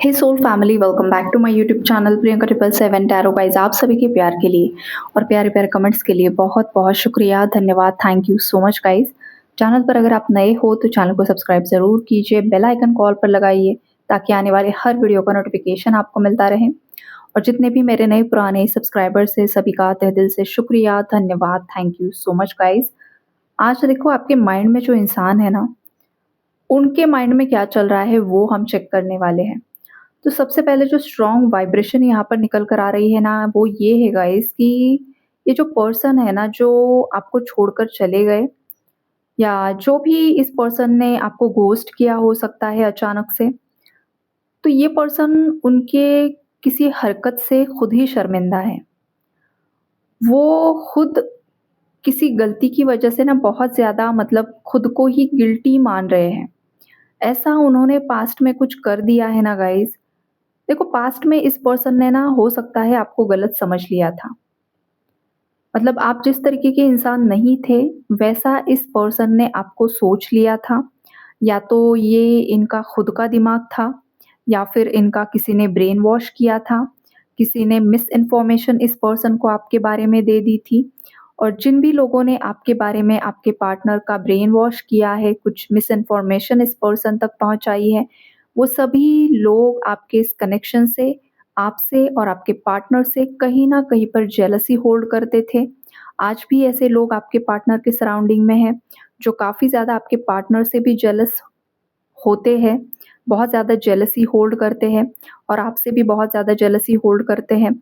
Hey soul family, welcome back to my YouTube channel Priyanka 777 tarot guys. आप सभी के प्यार के लिए और प्यारे प्यारे कमेंट्स के लिए बहुत बहुत शुक्रिया, धन्यवाद, thank you so much guys. Channel पर अगर आप नए हो तो चैनल को सब्सक्राइब ज़रूर कीजिए, बेल आइकन कॉल पर लगाइए ताकि आने वाले हर वीडियो का नोटिफिकेशन आपको मिलता रहे। और जितने भी मेरे नए पुराने सब्सक्राइबर्स हैं सभी का तहे दिल से शुक्रिया, धन्यवाद, thank you so much guys. आज देखो आपके माइंड में जो इंसान है ना, उनके माइंड में क्या चल रहा है वो हम चेक करने वाले हैं। तो सबसे पहले जो स्ट्रॉन्ग वाइब्रेशन यहाँ पर निकल कर आ रही है ना, वो ये है गाइस कि ये जो पर्सन है ना, जो आपको छोड़कर चले गए या जो भी इस पर्सन ने आपको घोस्ट किया हो सकता है अचानक से, तो ये पर्सन उनके किसी हरकत से खुद ही शर्मिंदा है। वो खुद किसी गलती की वजह से ना बहुत ज़्यादा मतलब खुद को ही गिल्टी मान रहे हैं। ऐसा उन्होंने पास्ट में कुछ कर दिया है ना गाइस। देखो पास्ट में इस पर्सन ने ना हो सकता है आपको गलत समझ लिया था। मतलब आप जिस तरीके के इंसान नहीं थे, वैसा इस पर्सन ने आपको सोच लिया था। या तो ये इनका खुद का दिमाग था या फिर इनका किसी ने ब्रेन वॉश किया था। किसी ने मिस इन्फॉर्मेशन इस पर्सन को आपके बारे में दे दी थी। और जिन भी लोगों ने आपके बारे में आपके पार्टनर का ब्रेन वॉश किया है, कुछ मिस इन्फॉर्मेशन इस पर्सन तक पहुँचाई है, वो सभी लोग आपके इस कनेक्शन से, आपसे और आपके पार्टनर से कहीं न कहीं पर जेलसी होल्ड करते थे। आज भी ऐसे लोग आपके पार्टनर के सराउंडिंग में हैं, जो काफ़ी ज़्यादा आपके पार्टनर से भी जेलस होते हैं, बहुत ज़्यादा जेलसी होल्ड करते हैं और आपसे भी बहुत ज़्यादा जेलसी होल्ड करते हैं।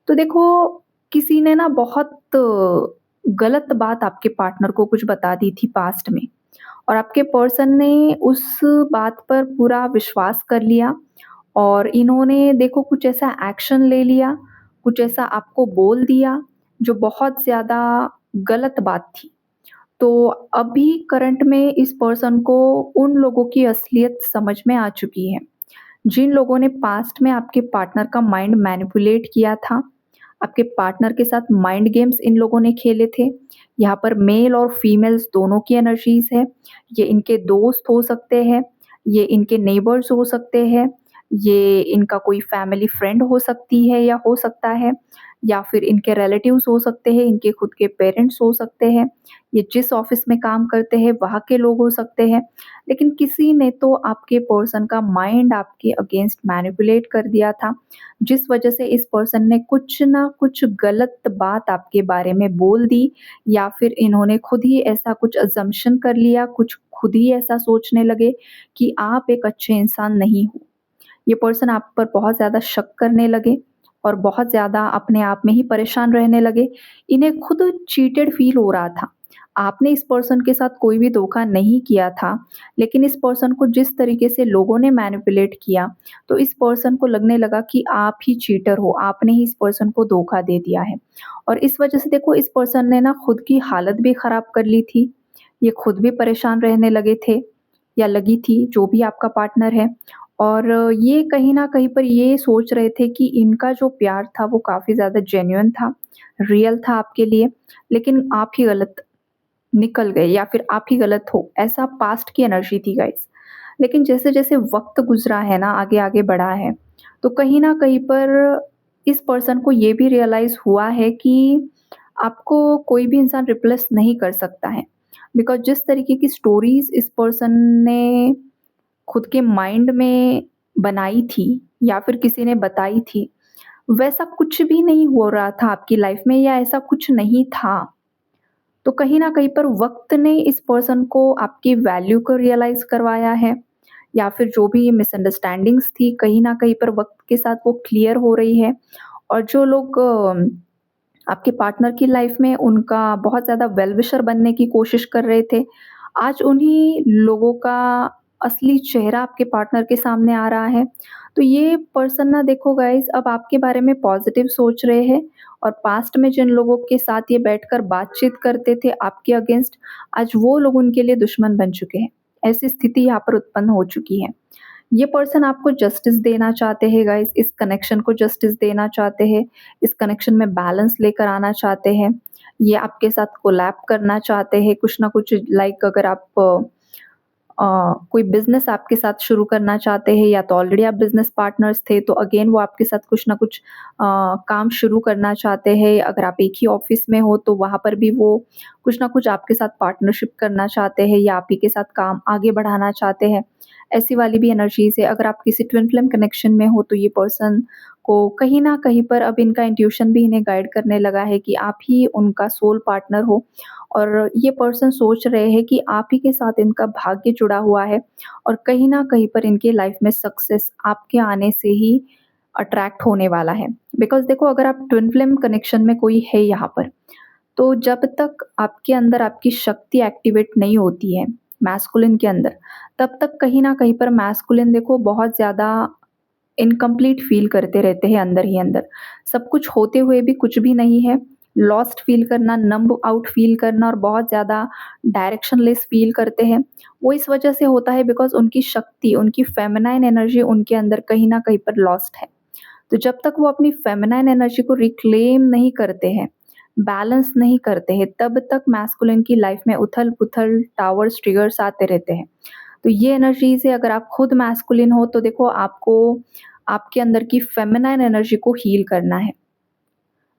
तो देखो, किसी ने ना बहुत गलत बात आपके पार्टनर को कुछ बता दी थी पास्ट में और आपके पर्सन ने उस बात पर पूरा विश्वास कर लिया और इन्होंने देखो कुछ ऐसा एक्शन ले लिया, कुछ ऐसा आपको बोल दिया, जो बहुत ज़्यादा गलत बात थी। तो अभी करंट में इस पर्सन को उन लोगों की असलियत समझ में आ चुकी है, जिन लोगों ने पास्ट में आपके पार्टनर का माइंड मैनिपुलेट किया था। आपके पार्टनर के साथ माइंड गेम्स इन लोगों ने खेले थे। यहाँ पर मेल और फीमेल्स दोनों की एनर्जीज़ है। ये इनके दोस्त हो सकते हैं, ये इनके नेबर्स हो सकते हैं, ये इनका कोई फैमिली फ्रेंड हो सकती है या हो सकता है, या फिर इनके रिलेटिव्स हो सकते हैं, इनके खुद के पेरेंट्स हो सकते हैं, ये जिस ऑफ़िस में काम करते हैं वहाँ के लोग हो सकते हैं। लेकिन किसी ने तो आपके पर्सन का माइंड आपके अगेंस्ट मैनिपुलेट कर दिया था, जिस वजह से इस पर्सन ने कुछ ना कुछ गलत बात आपके बारे में बोल दी या फिर इन्होंने खुद ही ऐसा कुछ अज़म्पशन कर लिया, कुछ खुद ही ऐसा सोचने लगे कि आप एक अच्छे इंसान नहीं हो। ये पर्सन आप पर बहुत ज़्यादा शक करने लगे और बहुत ज़्यादा अपने आप में ही परेशान रहने लगे। इन्हें खुद चीटेड फ़ील हो रहा था। आपने इस पर्सन के साथ कोई भी धोखा नहीं किया था, लेकिन इस पर्सन को जिस तरीके से लोगों ने मैनिपुलेट किया, तो इस पर्सन को लगने लगा कि आप ही चीटर हो, आपने ही इस पर्सन को धोखा दे दिया है। और इस वजह से देखो इस पर्सन ने ना खुद की हालत भी ख़राब कर ली थी। ये खुद भी परेशान रहने लगे थे या लगी थी, जो भी आपका पार्टनर है। और ये कहीं न कहीं पर ये सोच रहे थे कि इनका जो प्यार था वो काफ़ी ज़्यादा जेन्युइन था, रियल था आपके लिए, लेकिन आप ही गलत निकल गए या फिर आप ही गलत हो, ऐसा पास्ट की एनर्जी थी गाइस। लेकिन जैसे-जैसे वक़्त गुज़रा है ना, आगे-आगे बढ़ा है, तो कहीं न कहीं पर इस पर्सन को ये भी रियलाइज़ हुआ है कि आपको कोई भी इंसान रिप्लेस नहीं कर सकता है। बिकॉज़ जिस तरीके की स्टोरीज़ इस पर्सन ने खुद के माइंड में बनाई थी या फिर किसी ने बताई थी, वैसा कुछ भी नहीं हो रहा था आपकी लाइफ़ में या ऐसा कुछ नहीं था। तो कहीं न कहीं पर वक़्त ने इस पर्सन को आपकी वैल्यू को रियलाइज़ करवाया है या फिर जो भी मिसअंडरस्टैंडिंग्स थी, कहीं न कहीं पर वक़्त के साथ वो क्लियर हो रही है। और जो लोग आपके पार्टनर की लाइफ़ में उनका बहुत ज़्यादा वेल विशर बनने की कोशिश कर रहे थे, आज उन्हीं लोगों का असली चेहरा आपके पार्टनर के सामने आ रहा है। तो ये पर्सन ना देखो गाइज़ अब आपके बारे में पॉज़िटिव सोच रहे हैं और पास्ट में जिन लोगों के साथ ये बैठकर बातचीत करते थे आपके अगेंस्ट, आज वो लोग उनके लिए दुश्मन बन चुके हैं। ऐसी स्थिति यहाँ पर उत्पन्न हो चुकी है। ये पर्सन आपको जस्टिस देना चाहते हैं गाइज़, इस कनेक्शन को जस्टिस देना चाहते हैं, इस कनेक्शन में बैलेंस लेकर आना चाहते हैं। ये आपके साथ कोलैब करना चाहते हैं, कुछ ना कुछ लाइक अगर आप कोई बिज़नेस आपके साथ शुरू करना चाहते हैं, या तो ऑलरेडी आप बिज़नेस पार्टनर्स थे तो अगेन वो आपके साथ कुछ ना कुछ काम शुरू करना चाहते हैं। अगर आप एक ही ऑफ़िस में हो तो वहाँ पर भी वो कुछ ना कुछ आपके साथ पार्टनरशिप करना चाहते हैं, या आप ही के साथ काम आगे बढ़ाना चाहते हैं। ऐसी वाली भी एनर्जीज़ है। अगर आप किसी ट्विन फ्लेम कनेक्शन में हो तो ये पर्सन को कहीं न कहीं पर अब इनका इंट्यूशन भी इन्हें गाइड करने लगा है कि आप ही उनका सोल पार्टनर हो, और ये पर्सन सोच रहे हैं कि आप ही के साथ इनका भाग्य जुड़ा हुआ है, और कहीं न कहीं पर इनकी लाइफ़ में सक्सेस आपके आने से ही अट्रैक्ट होने वाला है। बिकॉज़ देखो, अगर आप ट्विन फ्लेम कनेक्शन में कोई है यहाँ पर, तो जब तक आपके अंदर आपकी शक्ति एक्टिवेट नहीं होती है मैस्कुलिन के अंदर, तब तक कहीं न कहीं पर मैस्कुलिन देखो बहुत ज़्यादा इनकम्प्लीट फ़ील करते रहते हैं अंदर ही अंदर। सब कुछ होते हुए भी कुछ भी नहीं है, लॉस्ट फ़ील करना, नंब आउट फ़ील करना, और बहुत ज़्यादा डायरेक्शनलेस फ़ील करते हैं। वो इस वजह से होता है बिकॉज़ उनकी शक्ति, उनकी फ़ेमिनाइन एनर्जी उनके अंदर कहीं न कहीं पर लॉस्ट है। तो जब तक वो अपनी फ़ेमिनाइन एनर्जी को रिक्लेम नहीं करते हैं, बैलेंस नहीं करते हैं, तब तक मैस्कुलिन की लाइफ़ में उथल-पुथल, टावर्स, ट्रिगर्स आते रहते हैं। तो ये एनर्जीज़ है, अगर आप खुद मैस्कुलिन हो तो देखो आपको आपके अंदर की फेमिनाइन एनर्जी को हील करना है।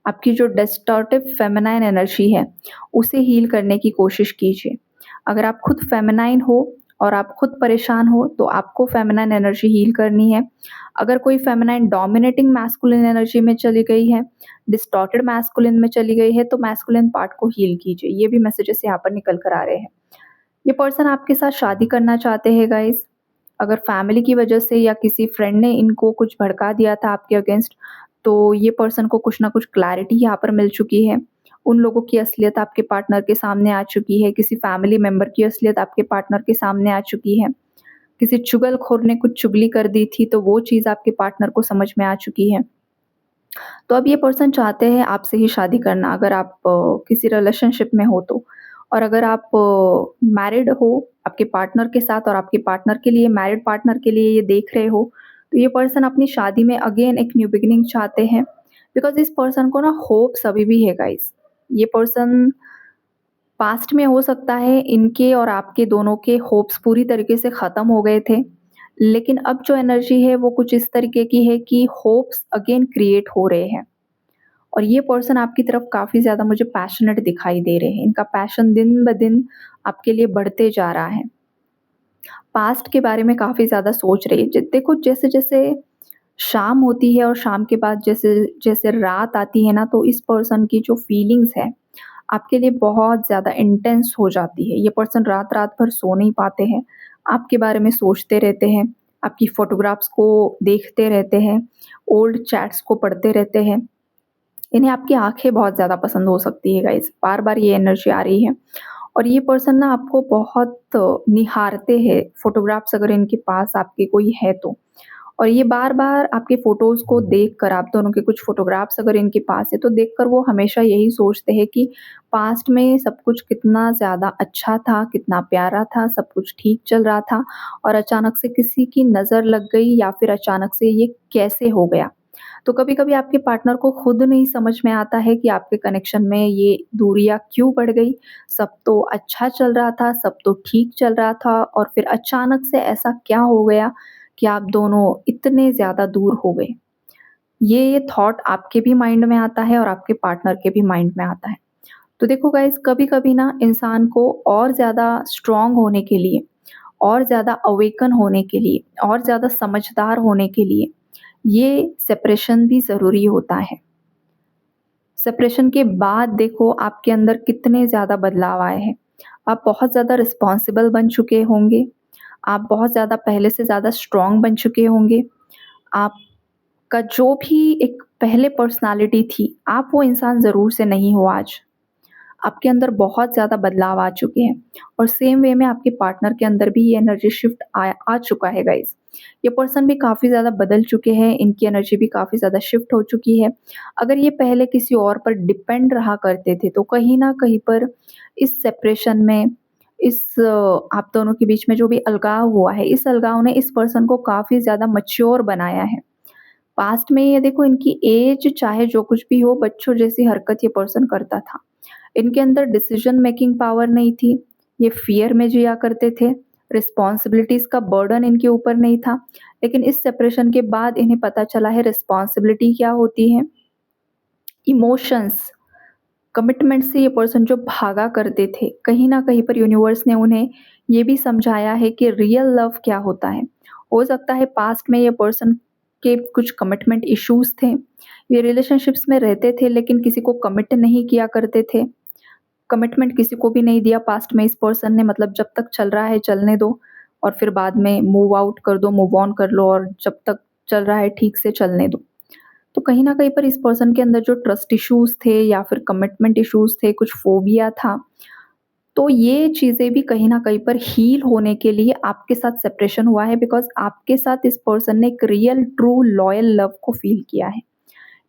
आपकी जो डिस्टॉर्टिव फेमिनाइन एनर्जी है, उसे हील करने की कोशिश कीजिए। अगर आप खुद फेमिनाइन हो और आप खुद परेशान हो, तो आपको फेमिनाइन एनर्जी हील करनी है। अगर कोई फेमिनाइन डोमिनेटिंग मैस्कुलिन एनर्जी में चली गई है, डिस्टॉर्टेड मैस्कुलिन में चली गई है, तो मैस्कुलिन पार्ट को हील कीजिए। ये भी मैसेजेस यहाँ पर निकल कर आ रहे हैं। ये पर्सन आपके साथ शादी करना चाहते हैं गाइज़। अगर फैमिली की वजह से या किसी फ्रेंड ने इनको कुछ भड़का दिया था आपके अगेंस्ट, तो ये पर्सन को कुछ ना कुछ क्लैरिटी यहाँ पर मिल चुकी है। उन लोगों की असलियत आपके पार्टनर के सामने आ चुकी है, किसी फैमिली मेंबर की असलियत आपके पार्टनर के सामने आ चुकी है। किसी चुगलखोर ने कुछ चुगली कर दी थी, तो वो चीज़ आपके पार्टनर को समझ में आ चुकी है। तो अब ये पर्सन चाहते हैं आपसे ही शादी करना, अगर आप किसी रिलेशनशिप में हो तो। और अगर आप मैरिड हो आपके पार्टनर के साथ, और आपके पार्टनर के लिए, मैरिड पार्टनर के लिए ये देख रहे हो, तो ये पर्सन अपनी शादी में अगेन एक न्यू बिगिनिंग चाहते हैं। बिकॉज़ इस पर्सन को ना होप्स अभी भी है गाइज़। ये पर्सन पास्ट में हो सकता है इनके और आपके दोनों के होप्स पूरी तरीके से ख़त्म हो गए थे। लेकिन अब जो एनर्जी है वो कुछ इस तरीके की है कि होप्स अगेन क्रिएट हो रहे हैं। और ये पर्सन आपकी तरफ काफ़ी ज़्यादा मुझे पैशनेट दिखाई दे रहे हैं। इनका पैशन दिन-ब-दिन आपके लिए बढ़ते जा रहा है। पास्ट के बारे में काफ़ी ज़्यादा सोच रही है। ज देखो, जैसे-जैसे शाम होती है और शाम के बाद जैसे-जैसे रात आती है ना, तो इस पर्सन की जो फीलिंग्स है, आपके लिए बहुत ज़्यादा इंटेंस हो जाती है। ये पर्सन रात-रात भर सो नहीं पाते हैं, आपके बारे में सोचते रहते हैं, आपकी फ़ोटोग्राफ्स को देखते रहते हैं, ओल्ड चैट्स को पढ़ते रहते हैं। इन्हें आपकी आँखें बहुत ज़्यादा पसंद हो सकती है गाइज़, बार-बार ये एनर्जी आ रही है। और ये पर्सन ना आपको बहुत निहारते हैं, फ़ोटोग्राफ्स अगर इनके पास आपके कोई है तो। और ये बार-बार आपके फ़ोटोज़ को देखकर, आप दोनों के कुछ फ़ोटोग्राफ्स अगर इनके पास है, तो देखकर वो हमेशा यही सोचते हैं कि पास्ट में सब कुछ कितना ज़्यादा अच्छा था, कितना प्यारा था, सब कुछ ठीक चल रहा था, और अचानक से किसी की नज़र लग गई, या फिर अचानक से ये कैसे हो गया। तो कभी-कभी आपके पार्टनर को खुद नहीं समझ में आता है कि आपके कनेक्शन में ये दूरियाँ क्यों बढ़ गई। सब तो अच्छा चल रहा था, सब तो ठीक चल रहा था, और फिर अचानक से ऐसा क्या हो गया कि आप दोनों इतने ज़्यादा दूर हो गए। ये थॉट आपके भी माइंड में आता है और आपके पार्टनर के भी माइंड में आता है। तो देखो गाइज़, कभी-कभी ना इंसान को और ज़्यादा स्ट्रॉन्ग होने के लिए, और ज़्यादा अवेकन होने के लिए, और ज़्यादा समझदार होने के लिए, ये सेपरेशन भी ज़रूरी होता है। सेपरेशन के बाद देखो आपके अंदर कितने ज़्यादा बदलाव आए हैं। आप बहुत ज़्यादा रिस्पॉन्सिबल बन चुके होंगे, आप बहुत ज़्यादा पहले से ज़्यादा स्ट्रॉन्ग बन चुके होंगे। आपका जो भी एक पहले पर्सनैलिटी थी, आप वो इंसान ज़रूर से नहीं हो आज। आपके अंदर बहुत ज़्यादा बदलाव आ चुके हैं, और सेम वे में आपके पार्टनर के अंदर भी ये एनर्जी शिफ्ट आ चुका है गाइज़। ये पर्सन भी काफ़ी ज़्यादा बदल चुके हैं, इनकी एनर्जी भी काफ़ी ज़्यादा शिफ्ट हो चुकी है। अगर ये पहले किसी और पर डिपेंड रहा करते थे, तो कहीं न कहीं पर इस सेपरेशन में, आप दोनों के बीच में जो भी अलगाव हुआ है, इस अलगाव ने इस पर्सन को काफ़ी ज़्यादा मैच्योर बनाया है। पास्ट में ये देखो, इनकी एज चाहे जो कुछ भी हो, बच्चों जैसी हरकत ये पर्सन करता था। इनके अंदर डिसीजन मेकिंग पावर नहीं थी, ये फ़ियर में जिया करते थे, रिस्पॉन्सिबिलिटीज़ का बर्डन इनके ऊपर नहीं था। लेकिन इस सेपरेशन के बाद इन्हें पता चला है रिस्पॉन्सिबिलिटी क्या होती है, इमोशंस, कमिटमेंट से ये पर्सन जो भागा करते थे, कहीं न कहीं पर यूनिवर्स ने उन्हें ये भी समझाया है कि रियल लव क्या होता है। हो सकता है पास्ट में ये पर्सन के कुछ कमिटमेंट इश्यूज़ थे। ये रिलेशनशिप्स में रहते थे लेकिन किसी को कमिट नहीं किया करते थे। कमिटमेंट किसी को भी नहीं दिया पास्ट में इस पर्सन ने, मतलब जब तक चल रहा है चलने दो और फिर बाद में मूव आउट कर दो, मूव ऑन कर लो और जब तक चल रहा है ठीक से चलने दो। तो कहीं न कहीं पर इस पर्सन के अंदर जो ट्रस्ट इश्यूज़ थे या फिर कमिटमेंट इश्यूज़ थे, कुछ फ़ोबिया था, तो ये चीज़ें भी कहीं न कहीं पर हील होने के लिए आपके साथ सेपरेशन हुआ है, बिकॉज़ आपके साथ इस पर्सन ने एक रियल ट्रू लॉयल लव को फ़ील किया है।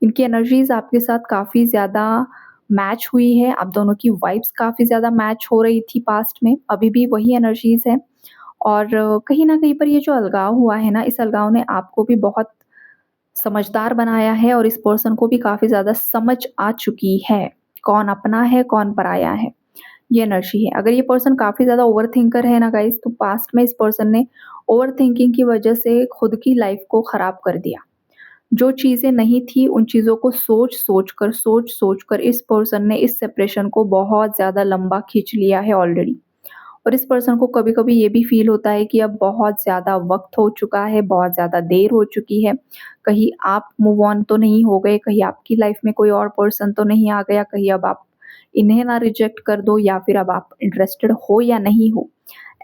इनकी एनर्जीज़ आपके साथ काफ़ी ज़्यादा मैच हुई है, आप दोनों की वाइब्स काफ़ी ज़्यादा मैच हो रही थी पास्ट में, अभी भी वही एनर्जीज़ है। और कहीं न कहीं पर ये जो अलगाव हुआ है ना, इस अलगाव ने आपको भी बहुत समझदार बनाया है और इस पर्सन को भी काफ़ी ज़्यादा समझ आ चुकी है, कौन अपना है, कौन पराया है, ये एनर्जी है। अगर ये पर्सन काफ़ी ज़्यादा ओवरथिंकर है ना गाइज़, तो पास्ट में इस पर्सन ने ओवरथिंकिंग की वजह से खुद की लाइफ़ को ख़राब कर दिया। जो चीज़ें नहीं थी, उन चीज़ों को सोच-सोच कर इस पर्सन ने इस सेपरेशन को बहुत ज़्यादा लंबा खींच लिया है ऑलरेडी। और इस पर्सन को कभी-कभी ये भी फ़ील होता है कि अब बहुत ज़्यादा वक़्त हो चुका है, बहुत ज़्यादा देर हो चुकी है। कहीं आप मूव ऑन तो नहीं हो गए, कहीं आपकी लाइफ़ में कोई और पर्सन तो नहीं आ गया, कहीं अब आप इन्हें ना रिजेक्ट कर दो या फिर अब आप इंटरेस्टेड हो या नहीं हो।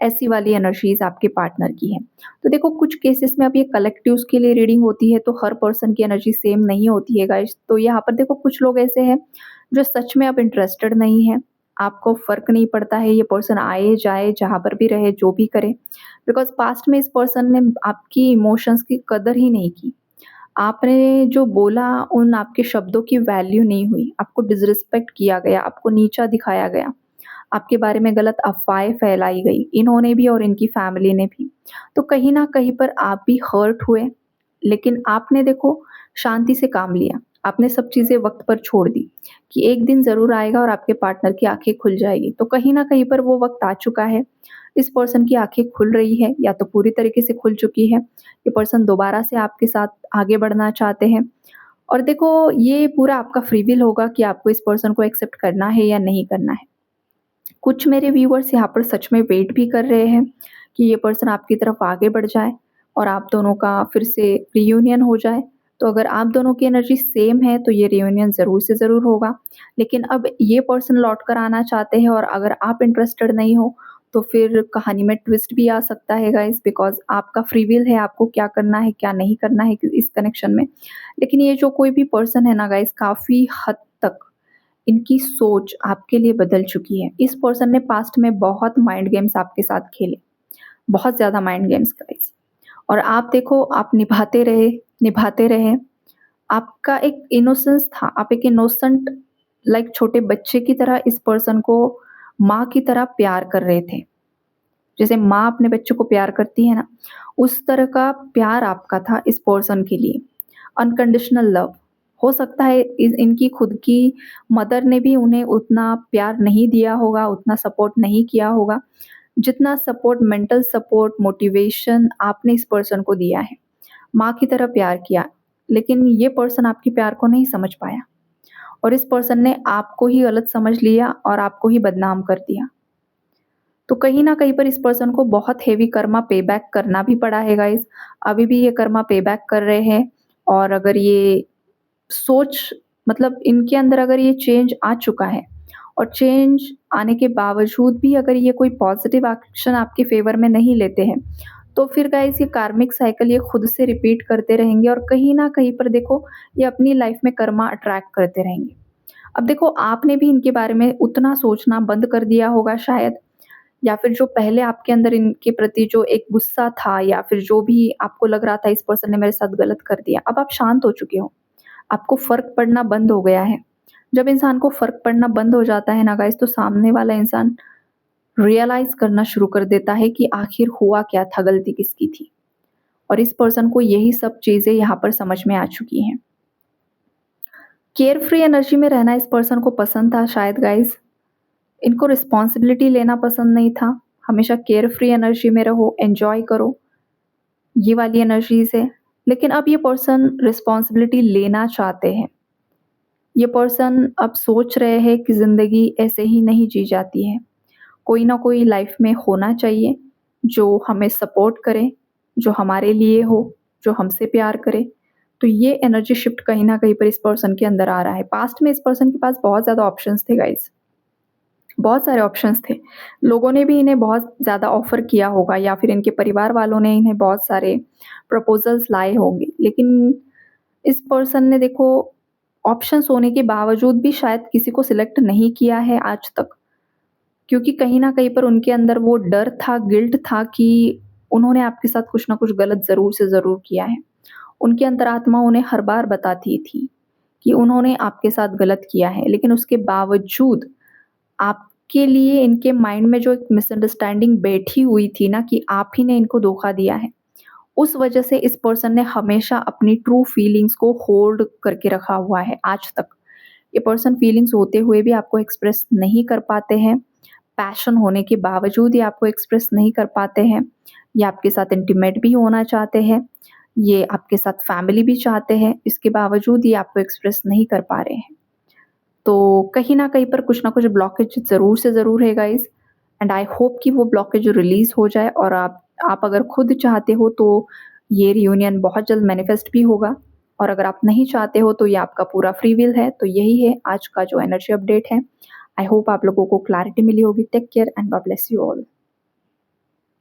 ऐसी वाली एनर्जीज़ आपके पार्टनर की है। तो देखो कुछ केसेस में अब ये कलेक्टिव्स के लिए रीडिंग होती है, तो हर पर्सन की एनर्जी सेम नहीं होती है गाइज़। तो यहाँ पर देखो कुछ लोग ऐसे हैं जो सच में अब इंटरेस्टेड नहीं हैं। आपको फ़र्क नहीं पड़ता है ये पर्सन आए, जाए, जहाँ पर भी रहे, जो भी करे। बिकॉज़ पास्ट में इस पर्सन ने आपकी इमोशंस की कदर ही नहीं की। आपने जो बोला उन आपके शब्दों की वैल्यू नहीं हुई। आपको डिसरिस्पेक्ट किया गया, आपको नीचा दिखाया गया। आपके बारे में गलत अफ़वाहें फैलाई गई, इन्होंने भी और इनकी फैमिली ने भी। तो कहीं न कहीं पर आप भी हर्ट हुए, लेकिन आपने देखो शांति से काम लिया। आपने सब चीज़ें वक़्त पर छोड़ दी कि एक दिन ज़रूर आएगा और आपके पार्टनर की आँखें खुल जाएगी। तो कहीं न कहीं पर वो वक़्त आ चुका है। इस पर्सन की आँखें खुल रही है या तो पूरी तरीके से खुल चुकी है। ये पर्सन दोबारा से आपके साथ आगे बढ़ना चाहते हैं। और देखो ये पूरा आपका फ्री विल होगा कि आपको इस पर्सन को एक्सेप्ट करना है या नहीं करना है। कुछ मेरे व्यूअर्स यहाँ पर सच में वेट भी कर रहे हैं कि ये पर्सन आपकी तरफ आगे बढ़ जाए और आप दोनों का फिर से रियूनियन हो जाए। तो अगर आप दोनों की एनर्जी सेम है तो ये रियूनियन ज़रूर से ज़रूर होगा। लेकिन अब ये पर्सन लौट कर आना चाहते हैं और अगर आप इंटरेस्टेड नहीं हो तो फिर कहानी में ट्विस्ट भी आ सकता है गाइस, बिकॉज़ आपका फ्री विल है, आपको क्या करना है, क्या नहीं करना है इस कनेक्शन में। लेकिन ये जो कोई भी पर्सन है ना गाइस, काफ़ी हद तक इनकी सोच आपके लिए बदल चुकी है। इस पर्सन ने पास्ट में बहुत माइंड गेम्स आपके साथ खेले, बहुत ज़्यादा माइंड गेम्स गाइस। और आप देखो आप निभाते रहे। आपका एक इनोसेंस था, आप एक इनोसेंट लाइक छोटे बच्चे की तरह इस पर्सन को माँ की तरह प्यार कर रहे थे। जैसे माँ अपने बच्चों को प्यार करती है ना, उस तरह का प्यार आपका था इस पर्सन के लिए। Unconditional love. हो सकता है इनकी खुद की मदर ने भी उन्हें उतना प्यार नहीं दिया होगा, उतना सपोर्ट नहीं किया होगा, जितना सपोर्ट, मेंटल सपोर्ट, मोटिवेशन आपने इस पर्सन को दिया है। माँ की तरह प्यार किया, लेकिन ये पर्सन आपके प्यार को नहीं समझ पाया और इस पर्सन ने आपको ही गलत समझ लिया और आपको ही बदनाम कर दिया। तो कहीं न कहीं पर इस पर्सन को बहुत हेवी कर्मा पे बैक करना भी पड़ा है गाइज़। अभी भी ये कर्मा पे बैक कर रहे हैं और अगर ये सोच, मतलब इनके अंदर अगर ये चेंज आ चुका है और चेंज आने के बावजूद भी अगर ये कोई पॉज़िटिव एक्शन आपके फ़ेवर में नहीं लेते हैं, तो फिर गाइज़ ये कार्मिक साइकिल ये खुद से रिपीट करते रहेंगे और कहीं न कहीं पर देखो ये अपनी लाइफ़ में कर्मा अट्रैक्ट करते रहेंगे। अब देखो आपने भी इनके बारे में उतना सोचना बंद कर दिया होगा शायद, या फिर जो पहले आपके अंदर इनके प्रति जो एक गुस्सा था या फिर जो भी आपको लग रहा था इस पर्सन ने मेरे साथ गलत कर दिया, अब आप शांत हो चुके हो। आपको फ़र्क पड़ना बंद हो गया है। जब इंसान को फ़र्क पड़ना बंद हो जाता है ना गाइज़, तो सामने वाला इंसान रियलाइज़ करना शुरू कर देता है कि आखिर हुआ क्या था, गलती किसकी थी। और इस पर्सन को यही सब चीज़ें यहाँ पर समझ में आ चुकी हैं। केयर फ्री एनर्जी में रहना इस पर्सन को पसंद था शायद गाइज़। इनको रिस्पॉन्सिबिलिटी लेना पसंद नहीं था। हमेशा केयर फ्री एनर्जी में रहो, एन्जॉय करो, ये वाली एनर्जीज़ है। लेकिन अब ये पर्सन रिस्पॉन्सिबिलिटी लेना चाहते हैं। ये पर्सन अब सोच रहे हैं कि ज़िंदगी ऐसे ही नहीं जी जाती है। कोई ना कोई लाइफ में होना चाहिए जो हमें सपोर्ट करे, जो हमारे लिए हो, जो हमसे प्यार करे। तो ये एनर्जी शिफ्ट कहीं न कहीं पर इस पर्सन के अंदर आ रहा है। पास्ट में इस पर्सन के पास बहुत ज़्यादा ऑप्शंस थे गाइज़। बहुत सारे ऑप्शंस थे। लोगों ने भी इन्हें बहुत ज़्यादा ऑफ़र किया होगा या फिर इनके परिवार वालों ने इन्हें बहुत सारे प्रपोज़ल्स लाए होंगे। लेकिन इस पर्सन ने देखो ऑप्शंस होने के बावजूद भी शायद किसी को सिलेक्ट नहीं किया है आज तक। क्योंकि कहीं न कहीं पर उनके अंदर वो डर था, गिल्ट था कि उन्होंने आपके साथ कुछ न कुछ गलत ज़रूर से ज़रूर किया है। उनकी अंतरात्मा उन्हें हर बार बताती थी कि उन्होंने आपके साथ गलत किया है, लेकिन उसके बावजूद आपके लिए इनके माइंड में जो एक मिसअंडरस्टैंडिंग बैठी हुई थी ना कि आप ही ने इनको धोखा दिया है, उस वजह से इस पर्सन ने हमेशा अपनी ट्रू फीलिंग्स को होल्ड करके रखा हुआ है आज तक। ये पर्सन फीलिंग्स होते हुए भी आपको एक्सप्रेस नहीं कर पाते हैं। पैशन होने के बावजूद ये आपको एक्सप्रेस नहीं कर पाते हैं। ये आपके साथ इंटीमेट भी होना चाहते हैं। ये आपके साथ फैमिली भी चाहते हैं, इसके बावजूद ये आपको एक्सप्रेस नहीं कर पा रहे हैं। तो कहीं न कहीं पर कुछ न कुछ ब्लॉकेज ज़रूर से ज़रूर है गाइज़, एंड आई होप कि वो ब्लॉकेज रिलीज़ हो जाए और आप अगर खुद चाहते हो तो ये रियूनियन बहुत जल्द मैनिफेस्ट भी होगा, और अगर आप नहीं चाहते हो तो ये आपका पूरा फ्री विल है। तो यही है आज का जो एनर्जी अपडेट है। आई होप आप लोगों को क्लैरिटी मिली होगी। Take care and God bless you all.